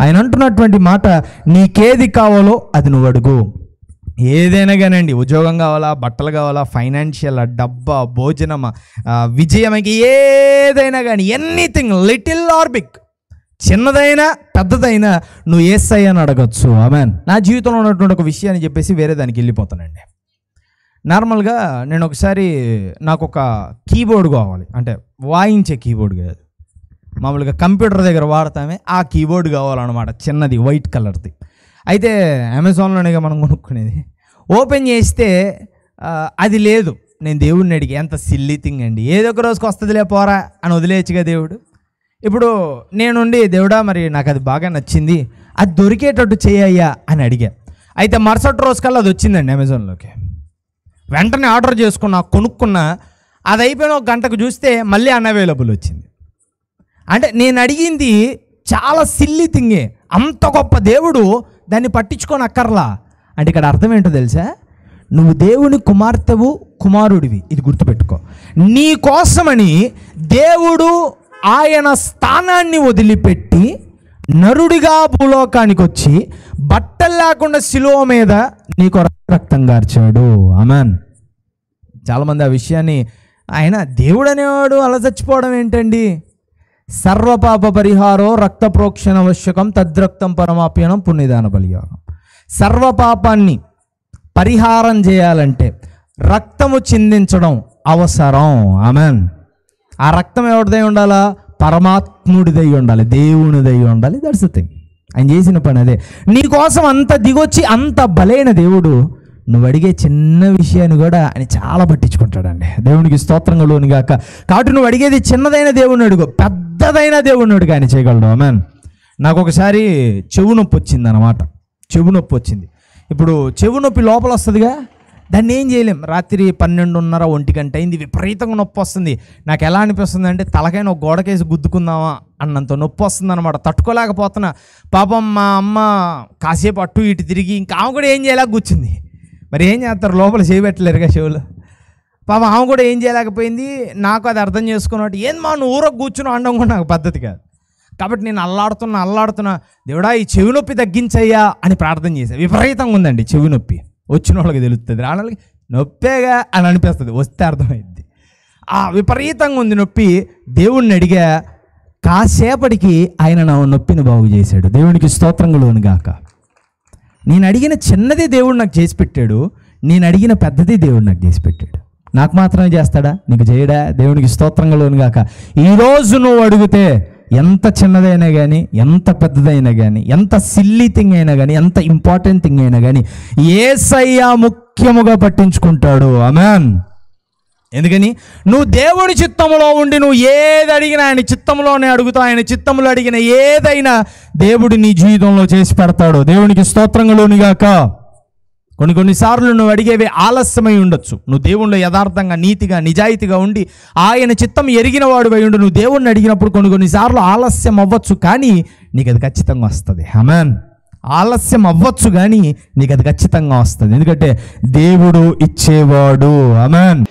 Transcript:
ఆయన అంటున్నటువంటి మాట, నీకేది కావాలో అది నువ్వు అడుగు. ఏదైనా కానండి, ఉద్యోగం కావాలా, బట్టలు కావాలా, ఫైనాన్షియల్, డబ్బా, భోజనమా, విజయమకి, ఏదైనా కానీ, ఎనీథింగ్ లిటిల్ ఆర్ బిగ్, చిన్నదైనా పెద్దదైనా నువ్వు యేసయ్య అని అడగచ్చు. ఆమేన్. నా జీవితంలో ఉన్నటువంటి ఒక విషయాన్ని చెప్పేసి వేరే దానికి వెళ్ళిపోతానండి. నార్మల్గా నేను ఒకసారి నాకు ఒక కీబోర్డ్ కావాలి, అంటే వాయించే కీబోర్డ్ కాదు, మామూలుగా కంప్యూటర్ దగ్గర వాడతామే ఆ కీబోర్డ్ కావాలన్నమాట, చిన్నది వైట్ కలర్ది. అయితే అమెజాన్లోనే మనం కొనుక్కునేది. ఓపెన్ చేస్తే అది లేదు. నేను దేవుడిని అడిగి, ఎంత సిల్లీ థింగ్ అండి, ఏదో ఒక రోజుకి వస్తుందిలే పోరా అని వదిలేయచ్చుగా దేవుడు. ఇప్పుడు నేనుండి, దేవుడా మరి నాకు అది బాగా నచ్చింది, అది దొరికేటట్టు చేయయ్యా అని అడిగా. అయితే మరుసటి రోజు కల్లా అది వచ్చిందండి అమెజాన్లోకి. వెంటనే ఆర్డర్ చేసుకున్నా, కొనుక్కున్నా. అది అయిపోయిన ఒక గంటకు చూస్తే మళ్ళీ అన్అవైలబుల్ వచ్చింది. అంటే నేను అడిగింది చాలా సిల్లీ థింగే, అంత గొప్ప దేవుడు దాన్ని పట్టించుకొని అక్కర్లా. అంటే ఇక్కడ అర్థం ఏంటో తెలుసా? నువ్వు దేవుని కుమార్తెవు, కుమారుడివి. ఇది గుర్తుపెట్టుకో. నీ కోసమని దేవుడు ఆయన స్థానాన్ని వదిలిపెట్టి నరుడిగా భూలోకానికి వచ్చి బట్టలు లేకుండా శిలువ మీద నీకు రక్తం గార్చాడు. ఆమేన్. చాలామంది ఆ విషయాన్ని, ఆయన దేవుడు అనేవాడు అలా చచ్చిపోవడం ఏంటండి? సర్వపాప పరిహారో రక్త ప్రోక్షణ ఆవశ్యకం తద్రక్తం పరమాప్యనం పుణ్యదాన బలియాగం. సర్వపాపాన్ని పరిహారం చేయాలంటే రక్తము చిందించడం అవసరం. ఆమేన్. ఆ రక్తం ఎవరిదై ఉండాలా? పరమాత్ముడిదై ఉండాలి, దేవునిదై ఉండాలి. That's the thing. ఆయన చేసిన పని అదే. నీకోసం అంత దిగొచ్చి అంత బలైన దేవుడు నువ్వు అడిగే చిన్న విషయాన్ని కూడా ఆయన చాలా పట్టించుకుంటాడండి. దేవునికి స్తోత్రం కలుగును గాక. కాబట్టి నువ్వు అడిగేది చిన్నదైన దేవుని అడుగు, పెద్దదైన దేవుని అడుగు, ఆయన చేయగలడు. ఆమేన్. నాకు ఒకసారి చెవు నొప్పి వచ్చింది అన్నమాట. చెవు నొప్పి వచ్చింది. ఇప్పుడు చెవు నొప్పి లోపల వస్తుందిగా, దాన్ని ఏం చేయలేం. రాత్రి 12:30, 1 గంట అయింది, విపరీతంగా నొప్పి వస్తుంది. నాకు ఎలా అనిపిస్తుంది అంటే తలకైనా ఒక గోడకేసి గుద్దుకుందామా అన్నంత నొప్పి వస్తుంది అనమాట. తట్టుకోలేకపోతున్నా. పాపం మా అమ్మ కాసేపు అటు ఇటు తిరిగి, ఇంకా ఆమె కూడా ఏం చేయలేక కూర్చుంది. మరి ఏం చేస్తారు, లోపల చేయబెట్టలేరుగా చెవులు. పాపం ఆమె కూడా ఏం చేయలేకపోయింది. నాకు అది అర్థం చేసుకున్నట్టు, ఏం మా నువ్వు ఊరకు కూర్చున్నావు అనడం కూడా నాకు పద్ధతి కాదు. కాబట్టి నేను అల్లాడుతున్నా, దేవుడా ఈ చెవి నొప్పి తగ్గించయ్యా అని ప్రార్థన చేశాను. విపరీతంగా ఉందండి చెవి నొప్పి. వచ్చిన వాళ్ళకి తెలుస్తుంది, రాని వాళ్ళకి నొప్పేగా అని అనిపిస్తుంది, వస్తే అర్థమైద్ది. ఆ విపరీతంగా ఉంది నొప్పి. దేవుణ్ణి అడిగా, కాసేపటికి ఆయన నా నొప్పిని బాగు చేశాడు. దేవునికి స్తోత్రం కలుగును గాక. నేను అడిగిన చిన్నది దేవుడు నాకు చేసి పెట్టాడు, నేను అడిగిన పెద్దది దేవుడు నాకు చేసి పెట్టాడు. నాకు మాత్రమే చేస్తాడా? నీకు చేయడా? దేవునికి స్తోత్రం కలుగును గాక. ఈరోజు నువ్వు అడిగితే ఎంత చిన్నదైనా కానీ, ఎంత పెద్దదైనా కానీ, ఎంత సిల్లీ థింగ్ అయినా కానీ, ఎంత ఇంపార్టెంట్ థింగ్ అయినా కానీ యేసయ్య ముఖ్యముగా పట్టించుకుంటాడు. ఆమేన్. ఎందుకని? నువ్వు దేవుని చిత్తంలో ఉండి నువ్వు ఏది అడిగినా ఆయన చిత్తంలోనే అడుగుతావు. ఆయన చిత్తంలో అడిగిన ఏదైనా దేవుడు నీ జీవితంలో చేసి పెడతాడు. దేవునికి స్తోత్రం కలుగును గాక. కొన్నిసార్లు నువ్వు అడిగేవి ఆలస్యమై ఉండొచ్చు. నువ్వు దేవుణ్ణి యథార్థంగా, నీతిగా, నిజాయితీగా ఉండి ఆయన చిత్తం ఎరిగిన వాడు అయి ఉండి నువ్వు దేవుణ్ణి అడిగినప్పుడు కొన్నిసార్లు ఆలస్యం అవ్వచ్చు, కానీ నీకు అది ఖచ్చితంగా వస్తుంది. ఆమేన్. ఆలస్యం అవ్వచ్చు కానీ నీకు అది ఖచ్చితంగా వస్తుంది. ఎందుకంటే దేవుడు ఇచ్చేవాడు. ఆమేన్.